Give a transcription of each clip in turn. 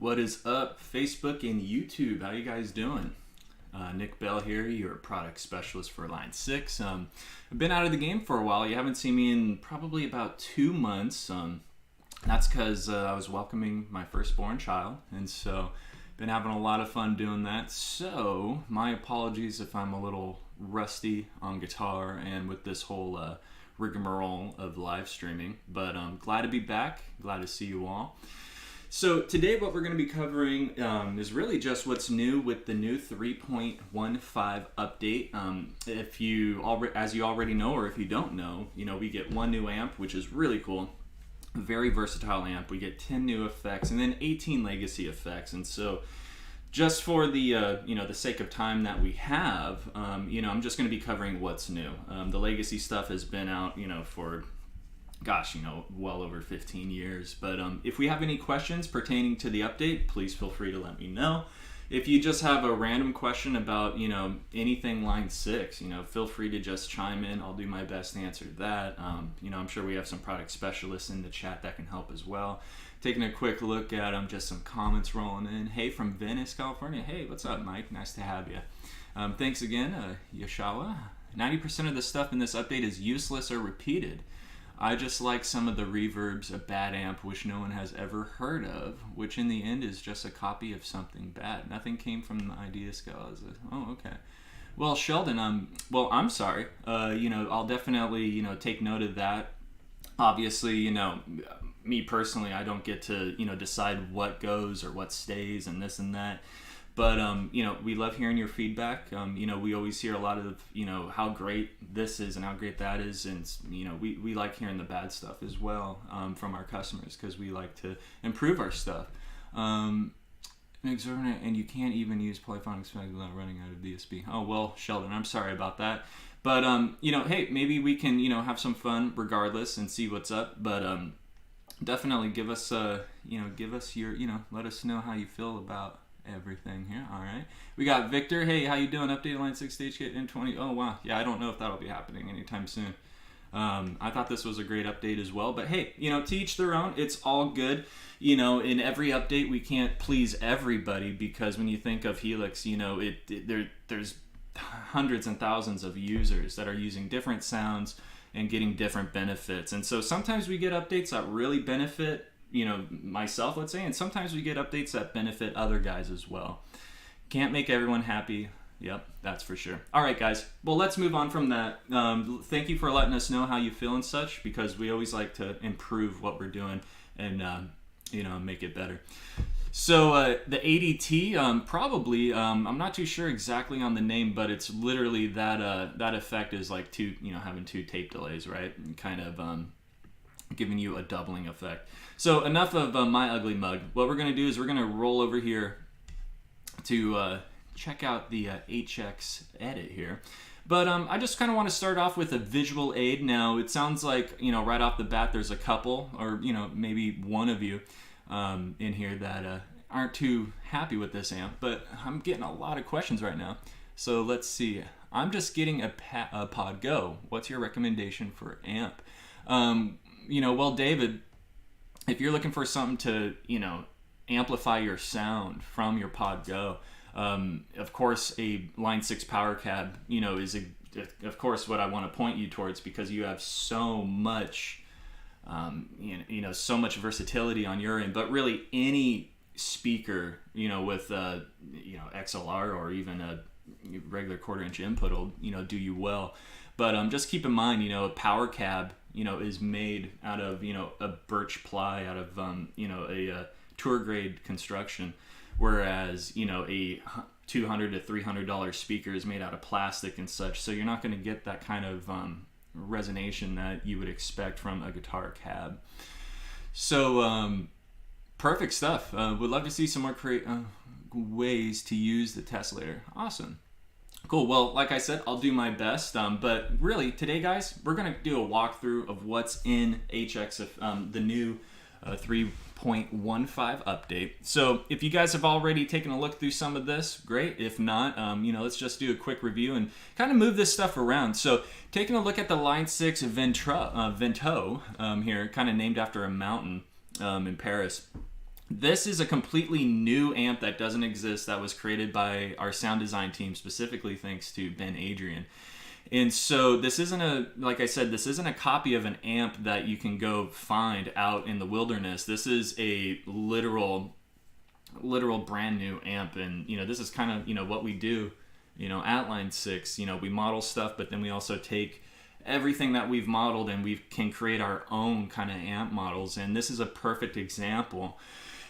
What is up, Facebook and YouTube? How you guys doing? Nick Bell here, your product specialist for Line 6. I've been out of the game for a while. You haven't seen me in probably about 2 months. That's because I was welcoming my firstborn child, and so been having a lot of fun doing that. So my apologies if I'm a little rusty on guitar and with this whole rigmarole of live streaming, but I'm glad to be back. Glad to see you all. So today what we're going to be covering is really just what's new with the new 3.15 update. If you as you already know, or if you don't know, we get one new amp, which is really cool. Very versatile amp. We get 10 new effects and then 18 legacy effects. And so just for the the sake of time that we have, I'm just going to be covering what's new. The legacy stuff has been out, for well over 15 years. But if we have any questions pertaining to the update, please feel free to let me know. If you just have a random question about, anything Line 6, feel free to just chime in. I'll do my best to answer that. I'm sure we have some product specialists in the chat that can help as well. Taking a quick look at just some comments rolling in. Hey, from Venice, California. Hey, what's up, Mike? Nice to have you. Thanks again, Yashawa. 90% of the stuff in this update is useless or repeated. I just like some of the reverbs, a bad amp which no one has ever heard of, which in the end is just a copy of something bad. Nothing came from the idea scale. Oh, okay. Well, Sheldon, I'm sorry. I'll definitely, take note of that. Obviously, me personally, I don't get to, decide what goes or what stays and this and that. But, we love hearing your feedback. We always hear a lot of, how great this is and how great that is. And, we like hearing the bad stuff as well from our customers because we like to improve our stuff. Exorbitant, and you can't even use polyphonic effects without running out of DSP. Oh, well, Sheldon, I'm sorry about that. But, hey, maybe we can, have some fun regardless and see what's up. But definitely give us, give us your, let us know how you feel about everything here. All right, we got Victor. Hey, how you doing? Update Line 6 stage kit in 20. Oh wow, yeah, I don't know if that'll be happening anytime soon. I thought this was a great update as well, but hey, to each their own. It's all good. In every update we can't please everybody because when you think of Helix, there's hundreds and thousands of users that are using different sounds and getting different benefits, and so sometimes we get updates that really benefit myself, let's say, and sometimes we get updates that benefit other guys as well. Can't make everyone happy. Yep, that's for sure. All right, guys. Well, let's move on from that. Thank you for letting us know how you feel and such, because we always like to improve what we're doing and make it better. So the ADT, probably, I'm not too sure exactly on the name, but it's literally that effect is like having two tape delays, right? And kind of giving you a doubling effect. So enough of my ugly mug. What we're going to do is we're going to roll over here to check out the HX edit here. But I just kind of want to start off with a visual aid. Now, it sounds like, right off the bat, there's a couple or, maybe one of you in here that aren't too happy with this amp. But I'm getting a lot of questions right now. So let's see. I'm just getting a Pod Go. What's your recommendation for amp? Well, David, if you're looking for something to, amplify your sound from your Pod Go, of course, a Line 6 power cab, is of course what I want to point you towards, because you have so much, so much versatility on your end. But really, any speaker, with XLR or even a regular 1/4 inch input will, do you well. But just keep in mind, a power cab, is made out of, a birch ply, out of, a tour grade construction, whereas, a $200 to $300 speaker is made out of plastic and such. So you're not going to get that kind of resonation that you would expect from a guitar cab. So perfect stuff. Would love to see some more ways to use the tessellator. Awesome. Cool. Well, like I said, I'll do my best. But really, today, guys, we're going to do a walkthrough of what's in HX, the new 3.15 update. So if you guys have already taken a look through some of this, great. If not, let's just do a quick review and kind of move this stuff around. So taking a look at the Line 6 Ventoux here, kind of named after a mountain in Paris. This is a completely new amp that doesn't exist, that was created by our sound design team, specifically thanks to Ben Adrian. And so this isn't like I said, this isn't a copy of an amp that you can go find out in the wilderness. This is a literal brand new amp. And, this is kind of, what we do, at Line 6. We model stuff, but then we also take everything that we've modeled and we can create our own kind of amp models. And this is a perfect example.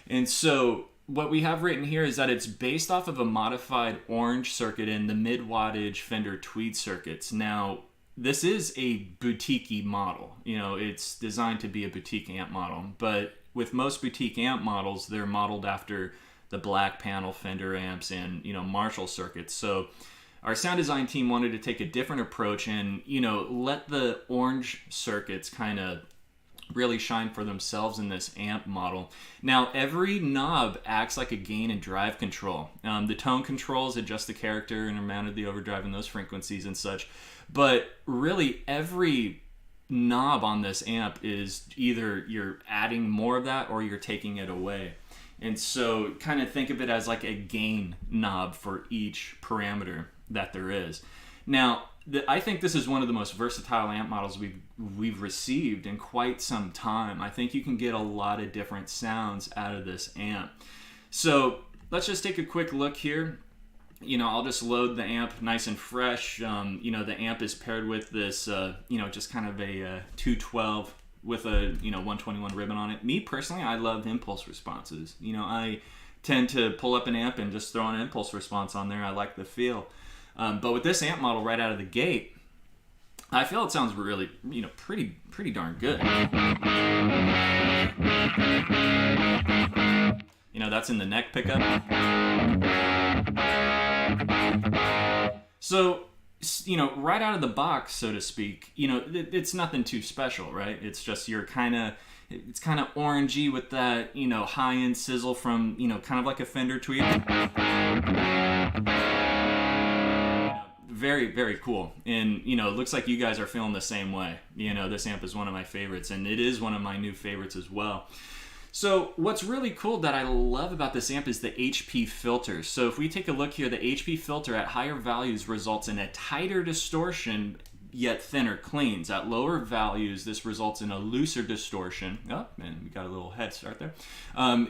And so what we have written here is that it's based off of a modified orange circuit in the mid-wattage Fender Tweed circuits. Now, this is a boutique model. It's designed to be a boutique amp model. But with most boutique amp models, they're modeled after the black panel Fender amps and, Marshall circuits. So our sound design team wanted to take a different approach and, let the orange circuits kind of really shine for themselves in this amp model. Now, every knob acts like a gain and drive control. The tone controls adjust the character and amount of the overdrive and those frequencies and such. But really, every knob on this amp is either you're adding more of that or you're taking it away. And so kind of think of it as like a gain knob for each parameter that there is. Now, I think this is one of the most versatile amp models we've received in quite some time. I think you can get a lot of different sounds out of this amp. So let's just take a quick look here. I'll just load the amp nice and fresh. The amp is paired with this, just kind of a 212 with a 121 ribbon on it. Me personally, I love impulse responses. I tend to pull up an amp and just throw an impulse response on there. I like the feel. But with this amp model right out of the gate, I feel it sounds really, pretty darn good. That's in the neck pickup. So, right out of the box, so to speak, it's nothing too special, right? It's just it's kind of orangey with that, high-end sizzle from, kind of like a Fender Tweed. Very, very cool. And, it looks like you guys are feeling the same way. This amp is one of my favorites, and it is one of my new favorites as well. So what's really cool that I love about this amp is the HP filter. So if we take a look here, the HP filter at higher values results in a tighter distortion, yet thinner cleans. At lower values, this results in a looser distortion. Oh, man, we got a little head start there.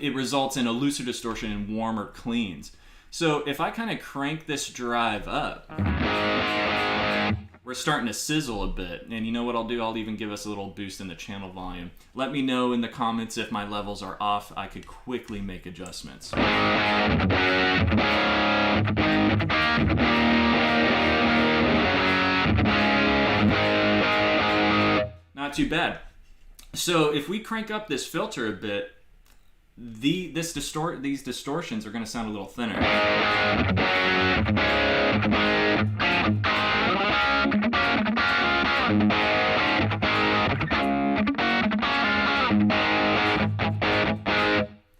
It results in a looser distortion and warmer cleans. So if I kind of crank this drive up, we're starting to sizzle a bit. And you know what I'll do? I'll even give us a little boost in the channel volume. Let me know in the comments if my levels are off. I could quickly make adjustments. Not too bad. So if we crank up this filter a bit, these distortions are going to sound a little thinner.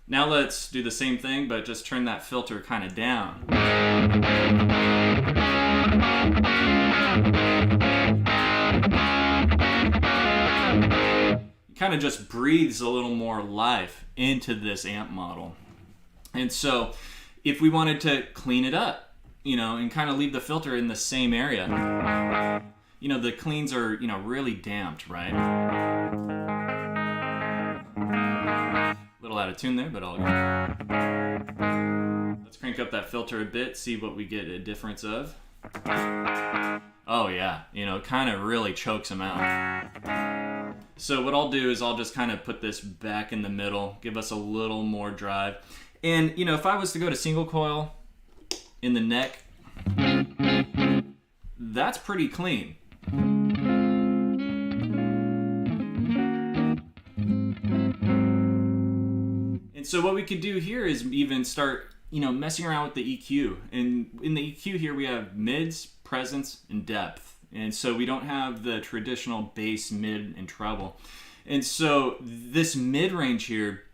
Now let's do the same thing, but just turn that filter kind of down. Kind of just breathes a little more life into this amp model. And so if we wanted to clean it up, and kind of leave the filter in the same area, the cleans are, really damped, right? A little out of tune there, but all good. Let's crank up that filter a bit, see what we get a difference of. Oh yeah, kind of really chokes them out. So what I'll do is I'll just kind of put this back in the middle, give us a little more drive. And, if I was to go to single coil in the neck, that's pretty clean. And so what we could do here is even start, messing around with the EQ. And in the EQ here we have mids, presence, and depth. And so we don't have the traditional bass, mid, and treble. And so this mid-range here,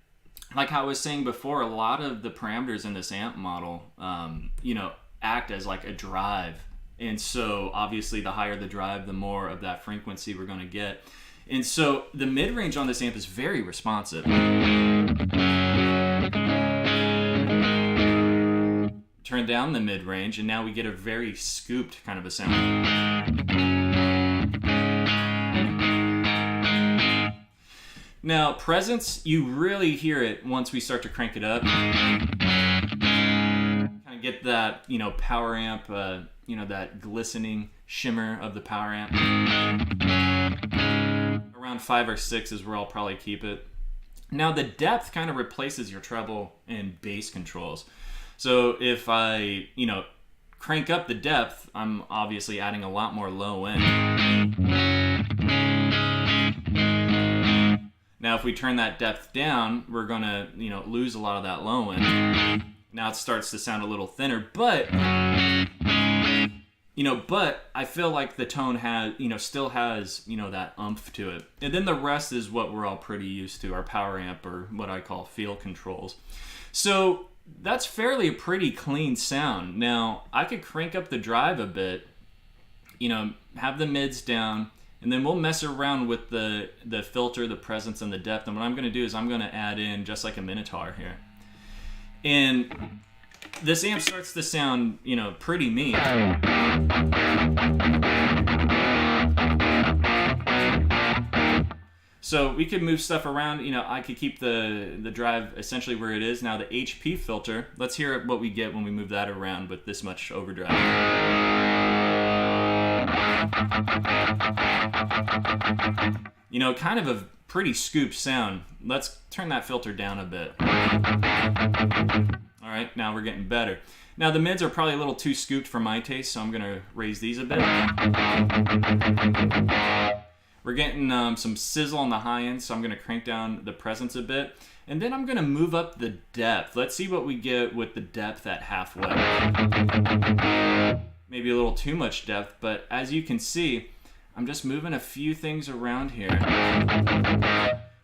like I was saying before, a lot of the parameters in this amp model, act as like a drive. And so obviously the higher the drive, the more of that frequency we're going to get. And so the mid-range on this amp is very responsive. turn down the mid-range, and now we get a very scooped kind of a sound. Now, presence, you really hear it once we start to crank it up. Kind of get that, you know, power amp, you know, that glistening shimmer of the power amp. Around 5 or 6 is where I'll probably keep it. Now, the depth kind of replaces your treble and bass controls. So if I, you know, crank up the depth, I'm obviously adding a lot more low end. Now, if we turn that depth down, we're gonna, you know, lose a lot of that low end. Now it starts to sound a little thinner, but, you know, but I feel like the tone has, you know, still has, you know, that oomph to it. And then the rest is what we're all pretty used to, our power amp, or what I call field controls. So that's fairly a pretty clean sound. Now, I could crank up the drive a bit, you know, have the mids down, and then we'll mess around with the filter, the presence, and the depth. And what I'm going to do is I'm going to add in just like a Minotaur here. And this amp starts to sound, you know, pretty mean. So we could move stuff around. You know, I could keep the drive essentially where it is. Now the HP filter, let's hear what we get when we move that around with this much overdrive. You know, kind of a pretty scooped sound. Let's turn that filter down a bit. All right, now we're getting better. Now the mids are probably a little too scooped for my taste, so I'm gonna raise these a bit. We're getting some sizzle on the high end, so I'm gonna crank down the presence a bit. And then I'm gonna move up the depth. Let's see what we get with the depth at halfway. Maybe a little too much depth, but as you can see, I'm just moving a few things around here.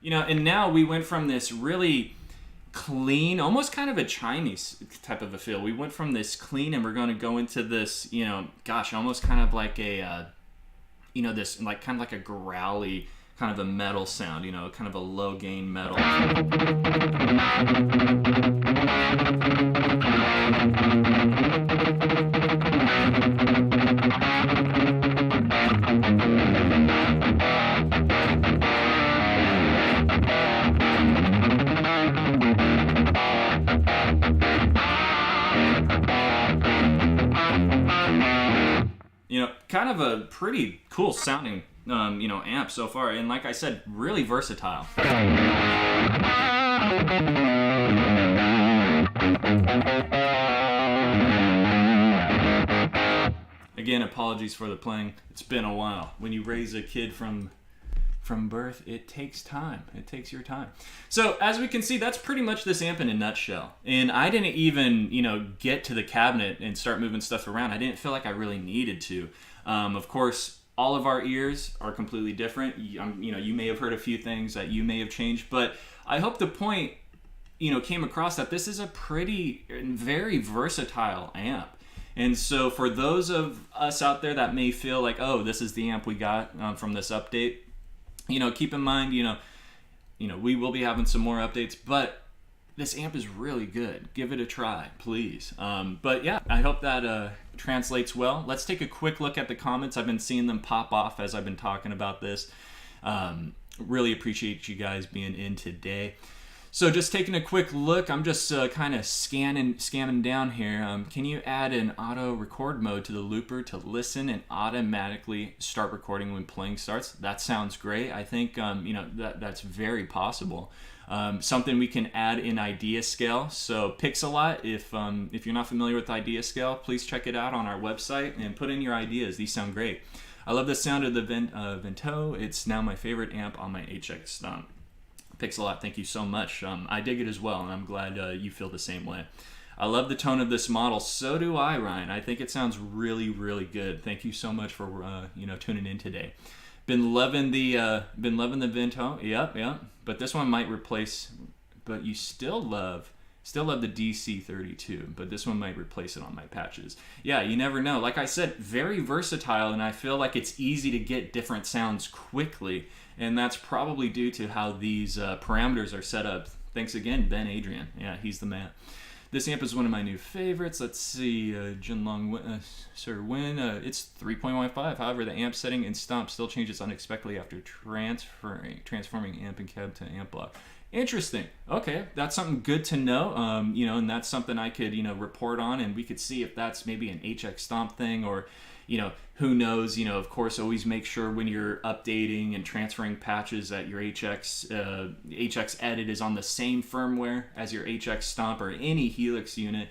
You know, and now we went from this really clean, almost kind of a Chinese type of a feel. We went from this clean, and we're going to go into this, you know, gosh, almost kind of like a, you know, this like kind of like a growly kind of a metal sound, you know, kind of a low gain metal. You know, kind of a pretty cool sounding, you know, amp so far. And like I said, really versatile. Again, apologies for the playing. It's been a while. When you raise a kid from birth, it takes time. It takes your time. So as we can see, that's pretty much this amp in a nutshell. And I didn't even, you know, get to the cabinet and start moving stuff around. I didn't feel like I really needed to. Of course, all of our ears are completely different. You know, you may have heard a few things that you may have changed, but I hope the point, you know, came across that this is a pretty, very versatile amp. And so for those of us out there that may feel like, oh, this is the amp we got from this update, you know, keep in mind, you know, we will be having some more updates, but this amp is really good. Give it a try, please. But yeah, I hope that translates well. Let's take a quick look at the comments. I've been seeing them pop off as I've been talking about this. Really appreciate you guys being in today. So just taking a quick look, I'm just kind of scanning down here. Can you add an auto record mode to the looper to listen and automatically start recording when playing starts? That sounds great. I think you know, that's very possible. Something we can add in Idea Scale. So Pixelot, if you're not familiar with Idea Scale, please check it out on our website and put in your ideas. These sound great. I love the sound of the Ventoux. It's now my favorite amp on my HX. Pixelot, thank you so much. I dig it as well, and I'm glad you feel the same way. I love the tone of this model. So do I, Ryan. I think it sounds really, really good. Thank you so much for you know, tuning in today. Been loving the Ventoux. Yep. But this one might replace. But you still love the DC32. But this one might replace it on my patches. Yeah, you never know. Like I said, very versatile, and I feel like it's easy to get different sounds quickly. And that's probably due to how these parameters are set up. Thanks again, Ben Adrian. Yeah, he's the man. This amp is one of my new favorites. Let's see, Jinlong Sir Win. It's 3.15. However, the amp setting in Stomp still changes unexpectedly after transforming amp and cab to amp block. Interesting. Okay, that's something good to know. You know, and that's something I could, you know, report on, and we could see if that's maybe an HX Stomp thing, or, you know, who knows. You know, of course, always make sure when you're updating and transferring patches that your HX edit is on the same firmware as your HX Stomp or any Helix unit.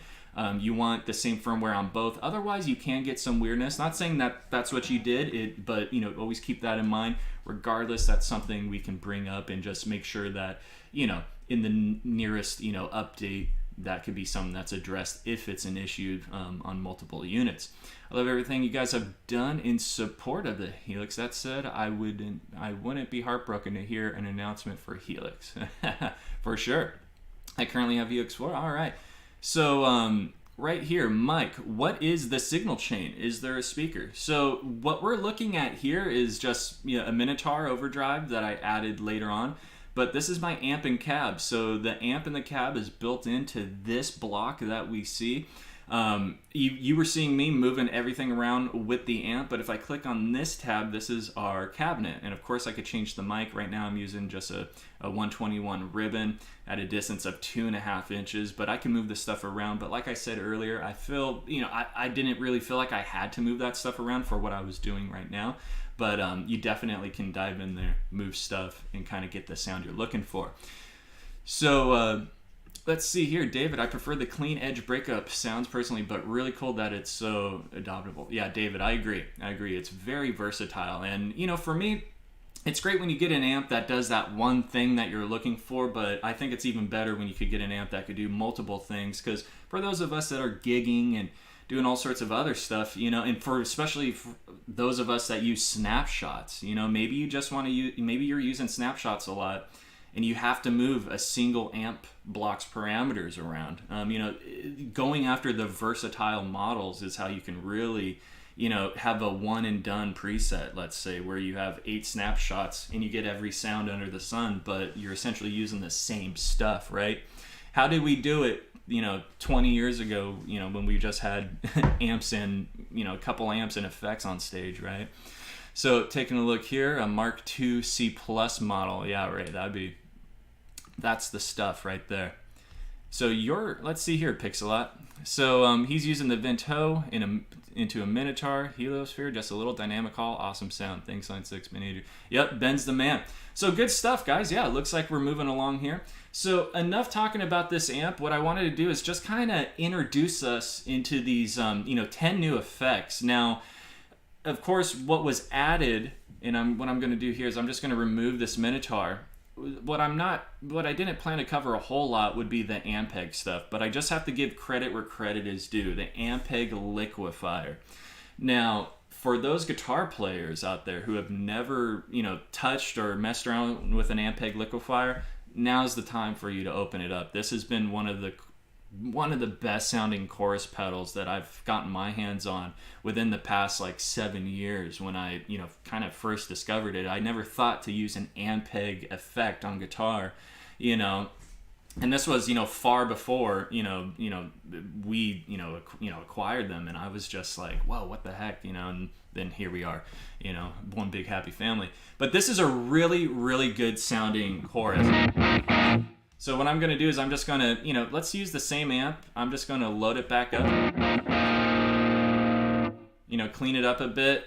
You want the same firmware on both. Otherwise, you can get some weirdness. Not saying that that's what you did, but, you know, always keep that in mind. Regardless, that's something we can bring up and just make sure that, you know, in the nearest, you know, update, that could be something that's addressed if it's an issue on multiple units. I love everything you guys have done in support of the Helix. That said, I wouldn't be heartbroken to hear an announcement for Helix. For sure. I currently have Helix 4. All right. So right here, Mike, what is the signal chain? Is there a speaker? So what we're looking at here is just, you know, a Minotaur overdrive that I added later on. But this is my amp and cab. So the amp and the cab is built into this block that we see. You were seeing me moving everything around with the amp, but if I click on this tab, this is our cabinet. And of course I could change the mic. Right now I'm using just a 121 ribbon at a distance of 2.5 inches, but I can move this stuff around. But like I said earlier, I feel, you know, I didn't really feel like I had to move that stuff around for what I was doing right now. But you definitely can dive in there, move stuff, and kind of get the sound you're looking for. So let's see here, David. I prefer the clean edge breakup sounds personally, but really cool that it's so adoptable. Yeah, David, I agree. It's very versatile. And, you know, for me, it's great when you get an amp that does that one thing that you're looking for, but I think it's even better when you could get an amp that could do multiple things, because for those of us that are gigging and doing all sorts of other stuff, you know, and especially for those of us that use snapshots, you know, maybe you just want to use, maybe you're using snapshots a lot and you have to move a single amp block's parameters around. You know, going after the versatile models is how you can really, you know, have a one and done preset, let's say, where you have 8 snapshots and you get every sound under the sun, but you're essentially using the same stuff, right? How did we do it? You know, 20 years ago, you know, when we just had amps and, you know, a couple amps and effects on stage, right? So taking a look here, a Mark II C Plus model. Yeah, right. That's the stuff right there. So let's see here, Pixelot. So he's using the Ventoux into a Minotaur Helixosphere, just a little dynamic call, awesome sound. Thanks, Line 6 Manager. Yep, Ben's the man. So good stuff, guys. Yeah, it looks like we're moving along here. So enough talking about this amp. What I wanted to do is just kind of introduce us into these, you know, 10 new effects. Now, of course, what was added, and what I'm going to do here is I'm just going to remove this Minotaur. What I didn't plan to cover a whole lot would be the Ampeg stuff, but I just have to give credit where credit is due. The Ampeg liquefier. Now, for those guitar players out there who have never, you know, touched or messed around with an Ampeg liquefier, now's the time for you to open it up. This has been one of the best sounding chorus pedals that I've gotten my hands on within the past like 7 years. When I, you know, kind of first discovered it, I never thought to use an Ampeg effect on guitar, you know. And this was, you know, far before, we acquired them, and I was just like, whoa, what the heck, you know. And then here we are, you know, one big happy family. But this is a really, really good sounding chorus. So what I'm going to do is I'm just going to, you know, let's use the same amp. I'm just going to load it back up. You know, clean it up a bit.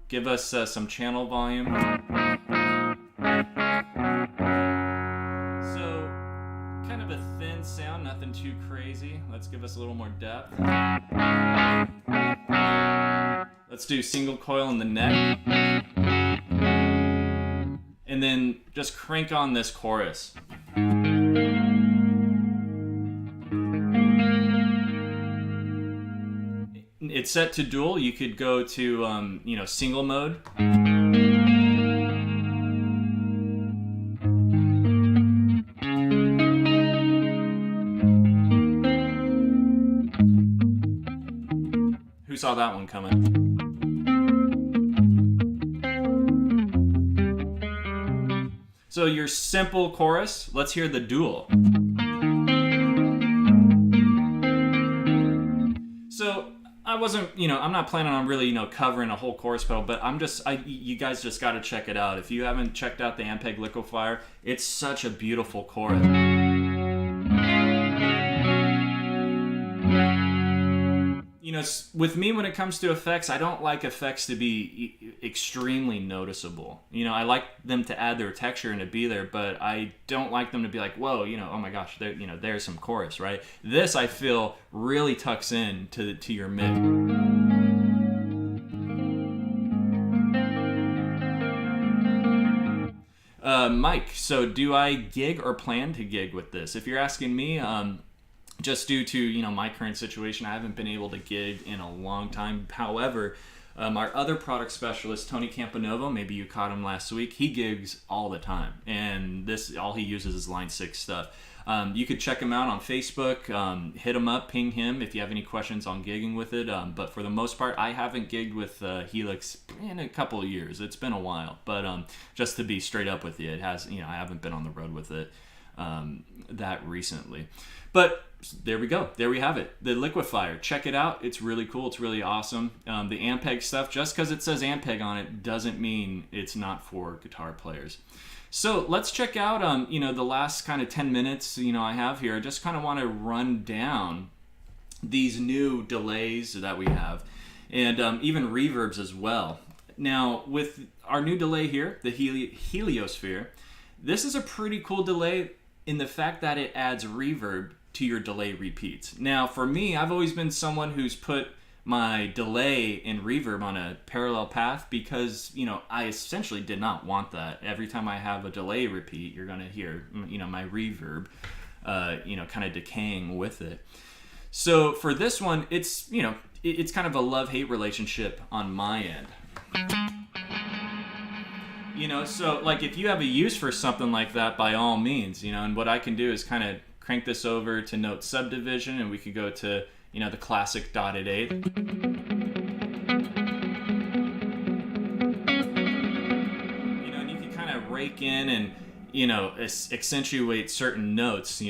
Give us some channel volume. So, kind of a thin sound, nothing too crazy. Let's give us a little more depth. Let's do single coil in the neck. And then just crank on this chorus. It's set to dual. You could go to, you know, single mode. Who saw that one coming? So your simple chorus, let's hear the dual. wasn't, I'm not planning on really, covering a whole chorus pedal, but you guys just got to check it out. If you haven't checked out the Ampeg Liquefier, it's such a beautiful chorus. With me, when it comes to effects, I don't like effects to be extremely noticeable. I like them to add their texture and to be there, but I don't like them to be like, whoa, oh my gosh, there's some chorus, right? This, I feel, really tucks in to your mix. Mike, so do I gig or plan to gig with this? If you're asking me, just due to my current situation, I haven't been able to gig in a long time. However, our other product specialist, Tony Campanovo, maybe you caught him last week, he gigs all the time, and all he uses is Line 6 stuff. You could check him out on Facebook, hit him up, ping him if you have any questions on gigging with it. But for the most part, I haven't gigged with Helix in a couple of years. It's been a while, but just to be straight up with you, it has. I haven't been on the road with it that recently. But there we go. There we have it. The Liquefier. Check it out. It's really cool. It's really awesome. The Ampeg stuff, just because it says Ampeg on it doesn't mean it's not for guitar players. So let's check out, the last kind of 10 minutes, I have here. I just kind of want to run down these new delays that we have, and even reverbs as well. Now, with our new delay here, the Heliosphere, this is a pretty cool delay in the fact that it adds reverb to your delay repeats. Now, for me, I've always been someone who's put my delay and reverb on a parallel path because, I essentially did not want that. Every time I have a delay repeat, you're going to hear, my reverb, kind of decaying with it. So for this one, it's, it's kind of a love-hate relationship on my end. So like if you have a use for something like that, by all means, and what I can do is kind of crank this over to note subdivision, and we could go to, the classic dotted 8. And you can kind of rake in and, accentuate certain notes,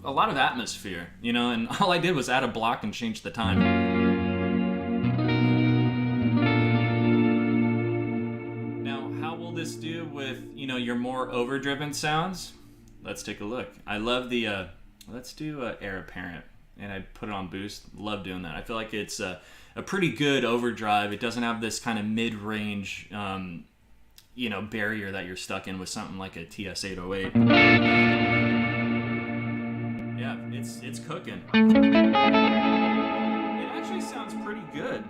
a lot of atmosphere, and all I did was add a block and change the time. Now, how will this do with, your more overdriven sounds? Let's take a look. I love the, let's do Heir Apparent, and I put it on boost. Love doing that. I feel like it's a pretty good overdrive. It doesn't have this kind of mid-range, barrier that you're stuck in with something like a TS-808. Yeah, it's cooking. It actually sounds pretty good.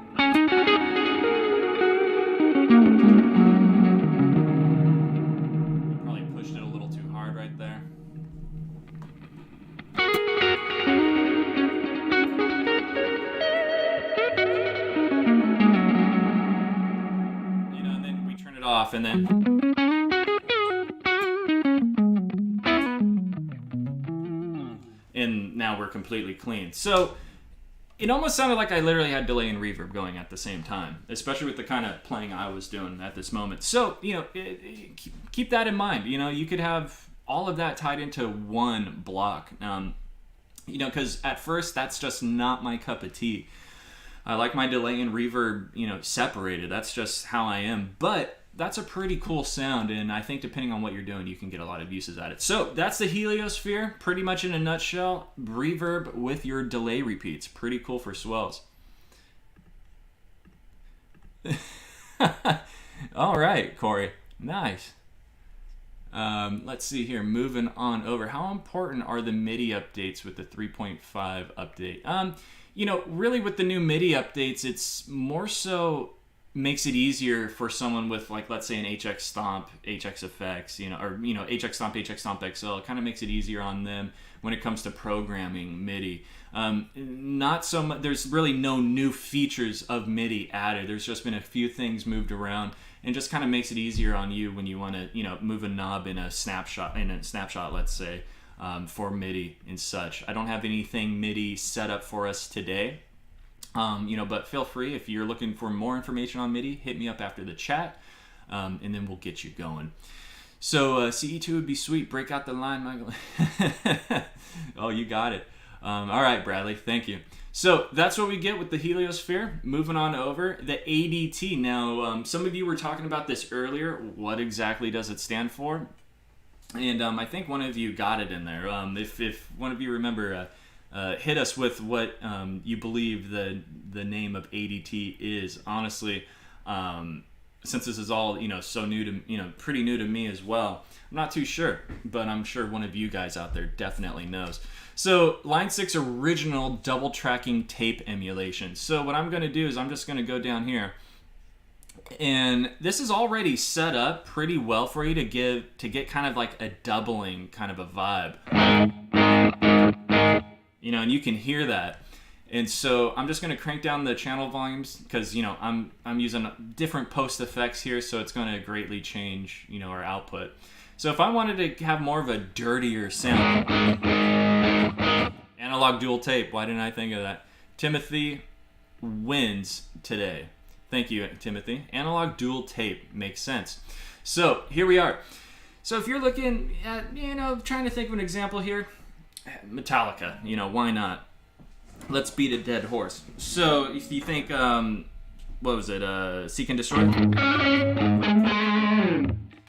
Probably pushed it a little too hard right there. And then we turn it off, and then now we're completely clean. So it almost sounded like I literally had delay and reverb going at the same time, especially with the kind of playing I was doing at this moment. So, keep that in mind. You could have all of that tied into one block. Because at first, that's just not my cup of tea. I like my delay and reverb, separated. That's just how I am. But that's a pretty cool sound, and I think depending on what you're doing, you can get a lot of uses at it. So that's the Heliosphere, pretty much in a nutshell. Reverb with your delay repeats. Pretty cool for swells. All right, Corey. Nice. Let's see here. Moving on over. How important are the MIDI updates with the 3.5 update? Really with the new MIDI updates, it's more so makes it easier for someone with, like, let's say an HX Stomp, HX Effects, or HX Stomp, HX Stomp XL. It kind of makes it easier on them when it comes to programming MIDI. Not so much. There's really no new features of MIDI added. There's just been a few things moved around, and just kind of makes it easier on you when you want to move a knob in a snapshot, let's say, for MIDI and such. I don't have anything MIDI set up for us today. But feel free, if you're looking for more information on MIDI, hit me up after the chat, and then we'll get you going. So CE2 would be sweet. Break out the line, Michael. Oh, you got it. All right, Bradley, thank you. So that's what we get with the Helixosphere. Moving on over the ADT. Now, some of you were talking about this earlier. What exactly does it stand for? And I think one of you got it in there. If one of you remember, hit us with what you believe the name of ADT is. Honestly, since this is all so new to pretty new to me as well, I'm not too sure, but I'm sure one of you guys out there definitely knows. So line 6 original double tracking tape emulation. So what I'm going to do is I'm just going to go down here, and this is already set up pretty well for you to get kind of like a doubling kind of a vibe. And you can hear that. And so I'm just going to crank down the channel volumes because I'm using different post effects here, so it's going to greatly change our output. So if I wanted to have more of a dirtier sound, analog dual tape, why didn't I think of that? Timothy wins today. Thank you, Timothy. Analog dual tape makes sense. So here we are. So if you're looking at, trying to think of an example here, Metallica, why not? Let's beat a dead horse. So if you think, what was it, Seek and Destroy?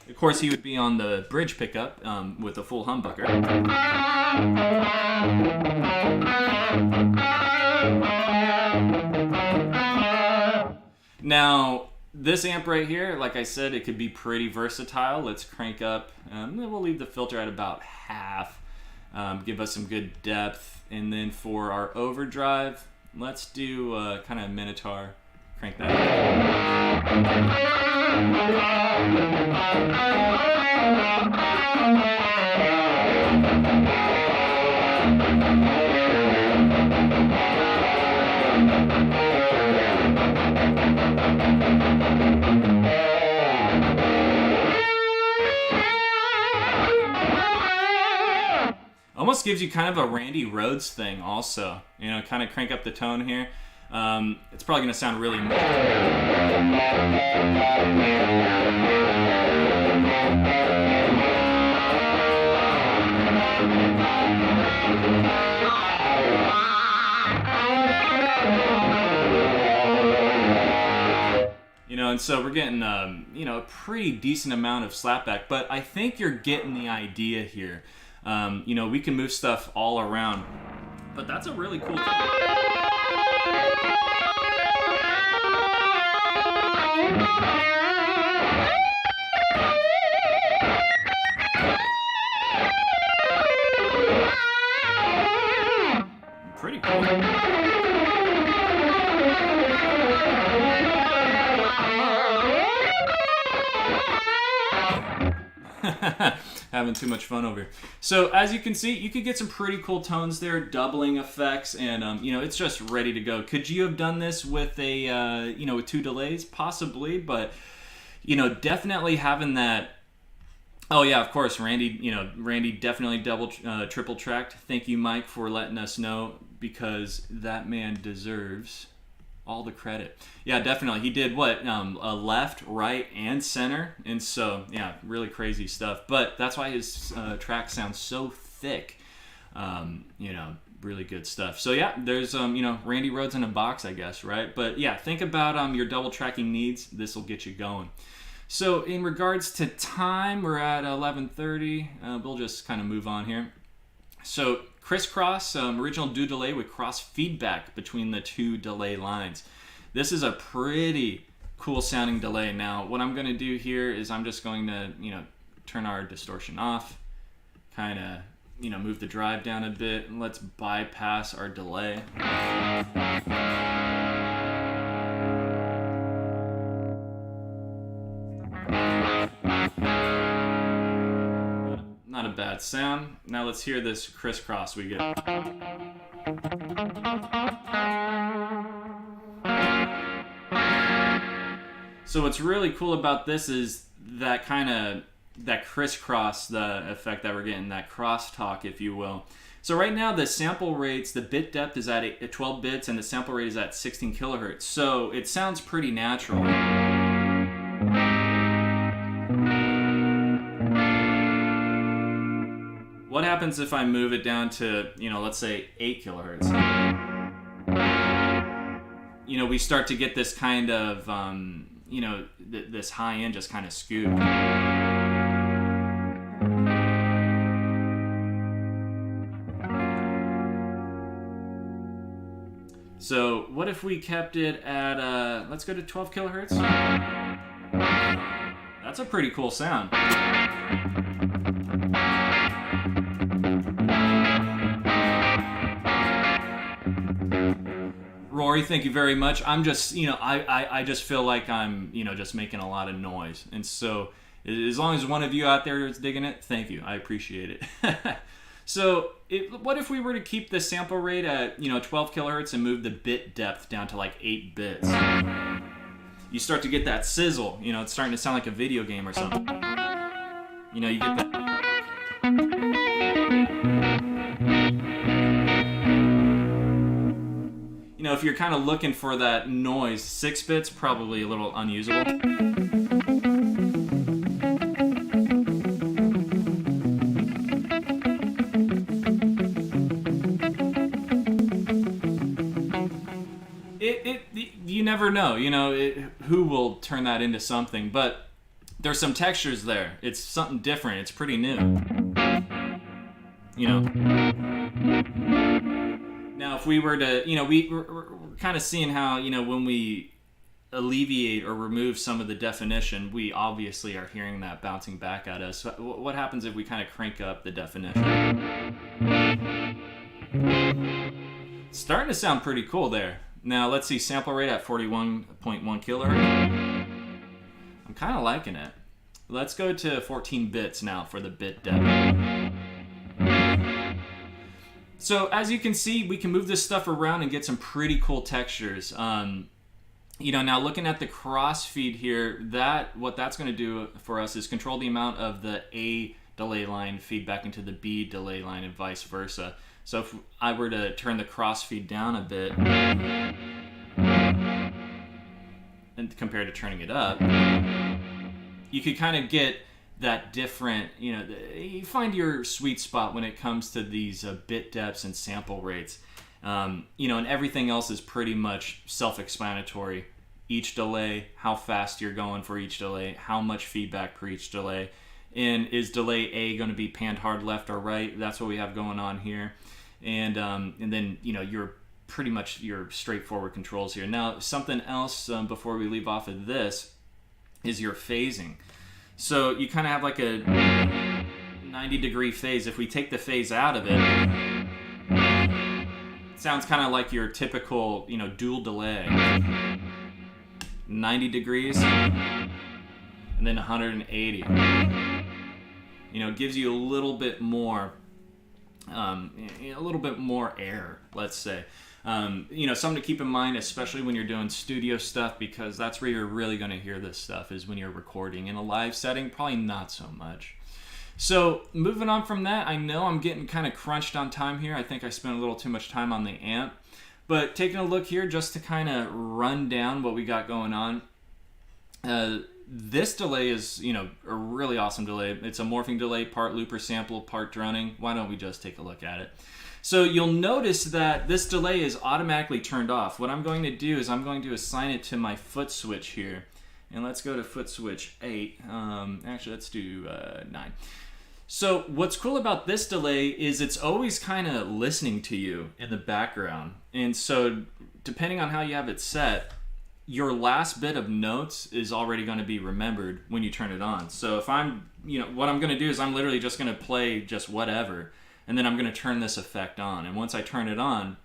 Of course, he would be on the bridge pickup with a full humbucker. Now, this amp right here, like I said, it could be pretty versatile. Let's crank up. We'll leave the filter at about half. Give us some good depth. And then for our overdrive, let's do kind of Minotaur. Crank that almost gives you kind of a Randy Rhoads thing also. Kind of crank up the tone here. It's probably going to sound really... and so we're getting, a pretty decent amount of slapback, but I think you're getting the idea here. We can move stuff all around, but that's a really cool thing. Pretty cool. Having too much fun over here. So as you can see, you could get some pretty cool tones there, doubling effects, and it's just ready to go. Could you have done this with a with 2 delays? Possibly, but definitely having that. Oh yeah, of course, Randy definitely triple tracked. Thank you, Mike, for letting us know, because that man deserves all the credit. Yeah, definitely. He did what? A left, right, and center. And so, yeah, really crazy stuff. But that's why his track sounds so thick. Really good stuff. So yeah, there's, Randy Rhoads in a box, I guess, right? But yeah, think about your double tracking needs. This will get you going. So in regards to time, we're at 11:30. We'll just kind of move on here. So crisscross, original do delay with cross feedback between the 2 delay lines. This is a pretty cool sounding delay. Now, what I'm going to do here is I'm just going to, turn our distortion off, kind of, move the drive down a bit, and let's bypass our delay. not a bad sound. Now let's hear this crisscross we get. So what's really cool about this is that crisscross, the effect that we're getting, that crosstalk, if you will. So right now the sample rates, the bit depth is at 12 bits and the sample rate is at 16 kilohertz. So it sounds pretty natural. What happens if I move it down to, let's say 8 kilohertz? We start to get this kind of, this high end just kind of scoop. So what if we kept it at, let's go to 12 kilohertz? That's a pretty cool sound. Rory, thank you very much. I'm just, I just feel like I'm, just making a lot of noise. And so as long as one of you out there is digging it, thank you. I appreciate it. So what if we were to keep the sample rate at, 12 kilohertz and move the bit depth down to like 8 bits? You start to get that sizzle. It's starting to sound like a video game or something. You get that. If you're kind of looking for that noise, 6 bits, probably a little unusable. You never know, who will turn that into something, but there's some textures there. It's something different. It's pretty new. Now, if we were to, we're kind of seeing how, when we alleviate or remove some of the definition, we obviously are hearing that bouncing back at us. What happens if we kind of crank up the definition? It's starting to sound pretty cool there. Now, let's see, sample rate at 41.1 kilohertz. I'm kind of liking it. Let's go to 14 bits now for the bit depth. So as you can see, we can move this stuff around and get some pretty cool textures. Now looking at the crossfeed here, what that's going to do for us is control the amount of the A delay line feedback into the B delay line and vice versa. So if I were to turn the crossfeed down a bit, and compared to turning it up, you could kind of get that different, you find your sweet spot when it comes to these bit depths and sample rates. And everything else is pretty much self-explanatory. Each delay, how fast you're going for each delay, how much feedback per each delay, and is delay A going to be panned hard left or right? That's what we have going on here. And then, you're pretty much your straightforward controls here. Now, something else before we leave off of this is your phasing. So you kind of have like a 90-degree phase. If we take the phase out of it, it sounds kind of like your typical, dual delay. 90 degrees and then 180. It gives you a little bit more air, let's say. Something to keep in mind, especially when you're doing studio stuff, because that's where you're really going to hear this stuff, is when you're recording. In a live setting, probably not so much. So moving on from that, I know I'm getting kind of crunched on time here. I think I spent a little too much time on the amp. But taking a look here just to kind of run down what we got going on. This delay is, a really awesome delay. It's a morphing delay, part looper sample, part droning. Why don't we just take a look at it? So you'll notice that this delay is automatically turned off. What I'm going to do is I'm going to assign it to my foot switch here. And let's go to foot switch 8. Actually, let's do 9. So what's cool about this delay is it's always kind of listening to you in the background. And so depending on how you have it set, your last bit of notes is already going to be remembered when you turn it on. So if I'm, what I'm going to do is I'm literally just going to play just whatever, and then I'm going to turn this effect on. And once I turn it on,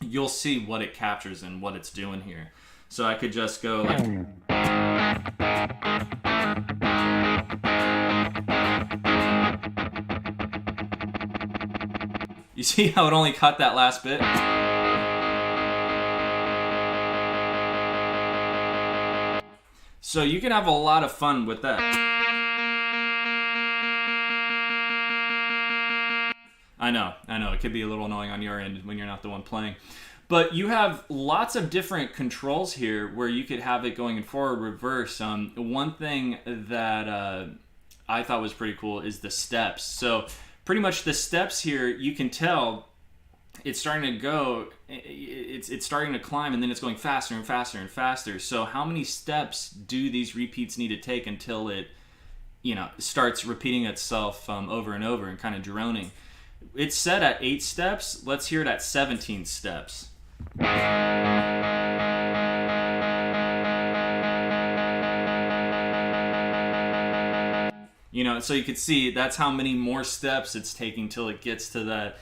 you'll see what it captures and what it's doing here. So I could just go like... You see how it only cut that last bit? So you can have a lot of fun with that. I know, it could be a little annoying on your end when you're not the one playing. But you have lots of different controls here where you could have it going in forward, reverse. One thing that I thought was pretty cool is the steps. So pretty much the steps here, you can tell it's starting to go, it's starting to climb, and then it's going faster and faster and faster. So how many steps do these repeats need to take until it, starts repeating itself over and over and kind of droning? It's set at 8 steps. Let's hear it at 17 steps. So you can see that's how many more steps it's taking till it gets to that,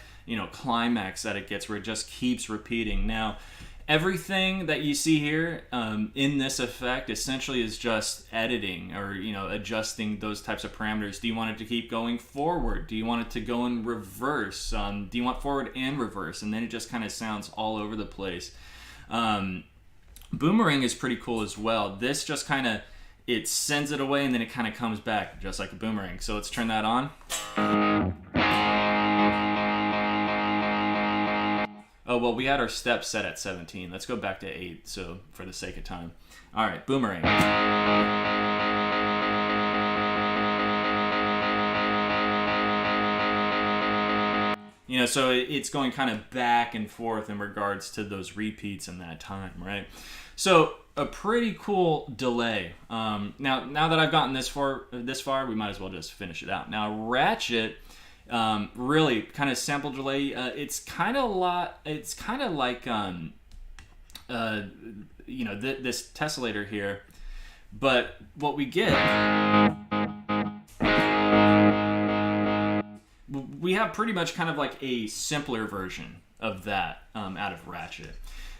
climax that it gets, where it just keeps repeating. Now, everything that you see here in this effect essentially is just editing or, adjusting those types of parameters. Do you want it to keep going forward? Do you want it to go in reverse? Do you want forward and reverse? And then it just kind of sounds all over the place. Boomerang is pretty cool as well. This just kind of, it sends it away and then it kind of comes back just like a boomerang. So let's turn that on. Oh, well, we had our steps set at 17. Let's go back to 8, so for the sake of time. All right, boomerang. So it's going kind of back and forth in regards to those repeats in that time, right? So a pretty cool delay. Now that I've gotten this far, we might as well just finish it out. Now, Ratchet, really kind of sample delay. It's kind of like this tessellator here, but what we get, we have pretty much kind of like a simpler version of that out of Ratchet.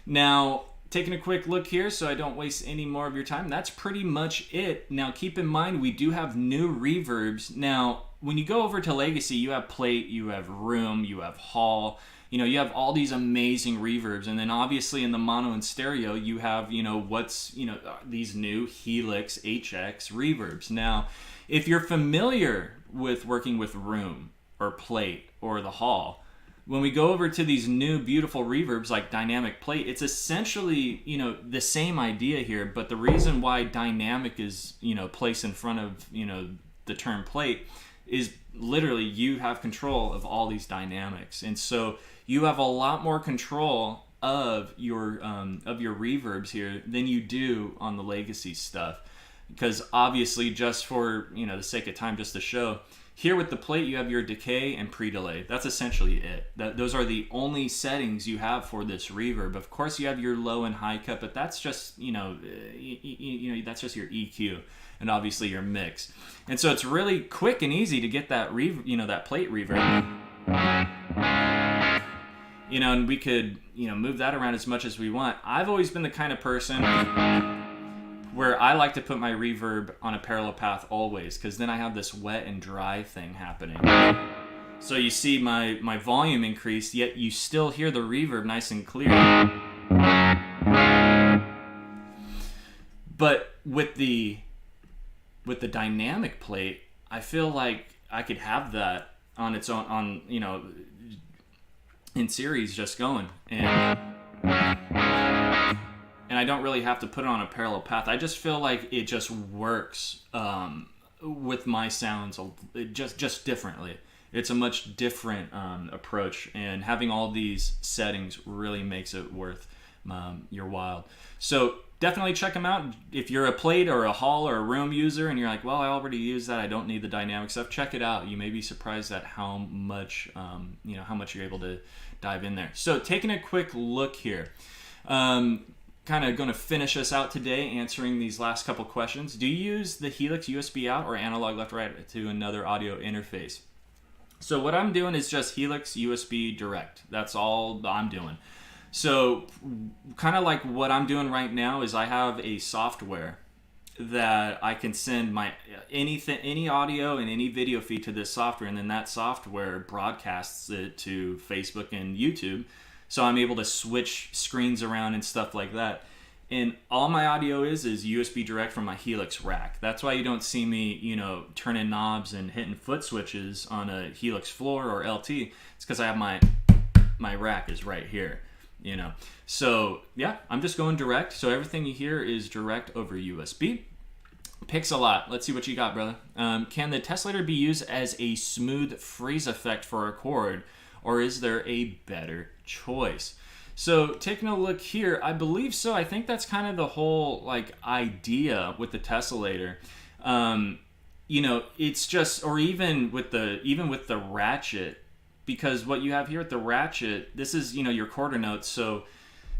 Now, taking a quick look here so I don't waste any more of your time, that's pretty much it. Now, keep in mind, we do have new reverbs. Now, when you go over to Legacy, you have plate, you have room, you have hall, you have all these amazing reverbs. And then obviously in the mono and stereo, you have, these new Helix HX reverbs. Now, if you're familiar with working with room or plate or the hall, when we go over to these new beautiful reverbs like dynamic plate, it's essentially, the same idea here, but the reason why dynamic is, placed in front of, the term plate is literally you have control of all these dynamics. And so you have a lot more control of your reverbs here than you do on the Legacy stuff. Because obviously, just for, the sake of time, just to show, here with the plate, you have your decay and pre-delay. That's essentially it. Those are the only settings you have for this reverb. Of course, you have your low and high cut, but that's just, that's just your EQ and obviously your mix. And so it's really quick and easy to get that that plate reverb. And we could, move that around as much as we want. I've always been the kind of person where I like to put my reverb on a parallel path always, because then I have this wet and dry thing happening. So you see my volume increased, yet you still hear the reverb nice and clear. But with the dynamic plate, I feel like I could have that on its own, in series just going. And I don't really have to put it on a parallel path. I just feel like it just works with my sounds just differently. It's a much different approach, and having all these settings really makes it worth your while. So definitely check them out. If you're a plate or a hall or a room user and you're like, well, I already use that, I don't need the dynamic stuff, check it out. You may be surprised at how much you're able to dive in there. So taking a quick look here. Kind of going to finish us out today answering these last couple questions. Do you use the Helix USB out or analog left right to another audio interface? So what I'm doing is just Helix USB direct. That's all I'm doing. So kind of like what I'm doing right now is I have a software that I can send my any audio and any video feed to this software, and then that software broadcasts it to Facebook and YouTube. So I'm able to switch screens around and stuff like that. And all my audio is USB direct from my Helix rack. That's why you don't see me, turning knobs and hitting foot switches on a Helix floor or LT. It's because I have my rack is right here, So yeah, I'm just going direct. So everything you hear is direct over USB. Pixelot, let's see what you got, brother. Can the tessellator be used as a smooth freeze effect for a chord, or is there a better choice? So taking a look here, I believe so. I think that's kind of the whole idea with the tessellator. It's just, or even with the Ratchet, because what you have here with the Ratchet, this is your quarter notes. So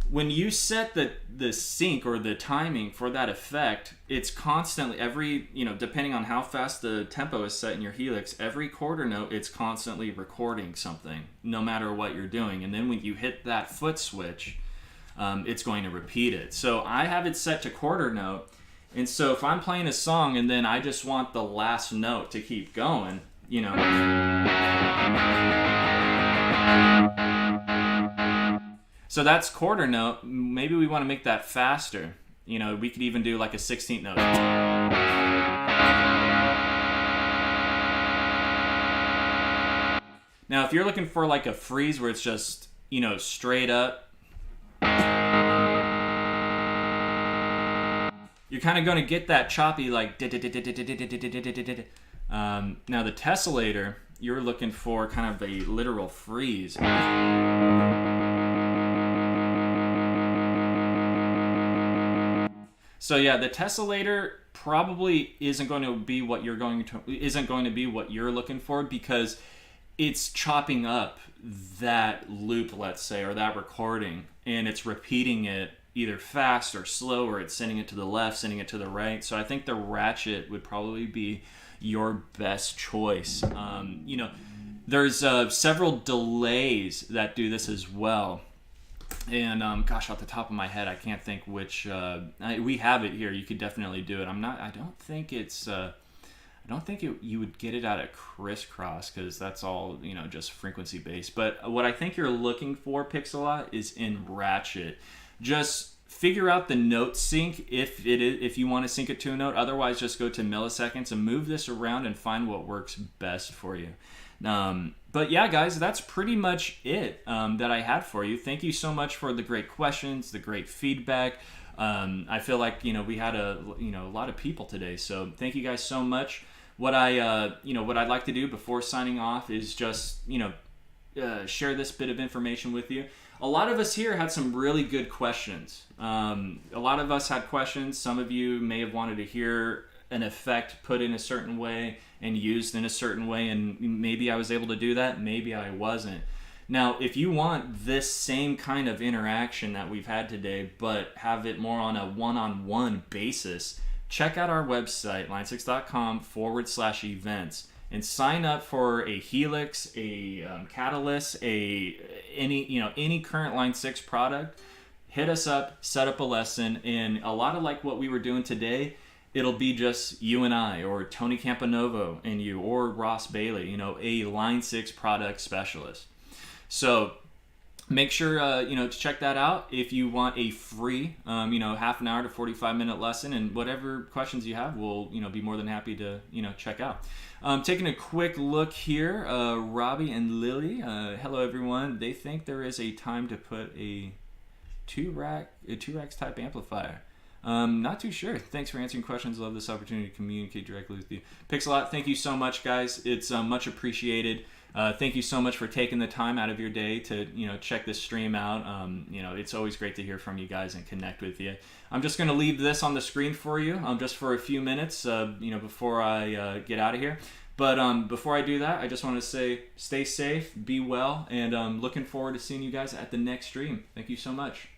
when you set the sync or the timing for that effect, it's constantly depending on how fast the tempo is set in your Helix, every quarter note it's constantly recording something, no matter what you're doing. And then when you hit that foot switch, it's going to repeat it. So I have it set to quarter note, and so if I'm playing a song and then I just want the last note to keep going, So that's quarter note. Maybe we want to make that faster. We could even do like a 16th note. Now, if you're looking for like a freeze where it's just, straight up, you're kind of going to get that choppy like. Now the tessellator, you're looking for kind of a literal freeze. So yeah, the tessellator probably isn't going to be what you're looking for, because it's chopping up that loop, let's say, or that recording, and it's repeating it either fast or slow, or it's sending it to the left, sending it to the right. So I think the Ratchet would probably be your best choice. There's several delays that do this as well. And gosh, off the top of my head, I can't think which. We have it here. You could definitely do it. I don't think it's. I don't think you would get it out of crisscross, because that's all just frequency based. But what I think you're looking for, Pixelot, is in Ratchet. Just figure out the note sync if you want to sync it to a note. Otherwise, just go to milliseconds and move this around and find what works best for you. But yeah, guys, that's pretty much it that I had for you. Thank you so much for the great questions, the great feedback. I feel like we had a lot of people today, so thank you guys so much. What I'd like to do before signing off is just share this bit of information with you. A lot of us here had some really good questions. A lot of us had questions. Some of you may have wanted to hear an effect put in a certain way and used in a certain way, and maybe I was able to do that, maybe I wasn't. Now, if you want this same kind of interaction that we've had today, but have it more on a one-on-one basis, check out our website, line6.com/events, and sign up for a Helix, a Catalyst, any current Line 6 product. Hit us up, set up a lesson, and a lot of like what we were doing today, it'll be just you and I, or Tony Campanovo and you, or Ross Bailey, a Line 6 product specialist. So make sure to check that out if you want a free half an hour to 45-minute lesson, and whatever questions you have, we'll be more than happy to check out. Taking a quick look here, Robbie and Lily, hello everyone. They think there is a time to put a 2-racks type amplifier. Not too sure. Thanks for answering questions. Love this opportunity to communicate directly with you. Pixelot, thank you so much, guys. It's much appreciated. Thank you so much for taking the time out of your day to check this stream out. It's always great to hear from you guys and connect with you. I'm just going to leave this on the screen for you just for a few minutes before I get out of here. But before I do that, I just want to say stay safe, be well, and looking forward to seeing you guys at the next stream. Thank you so much.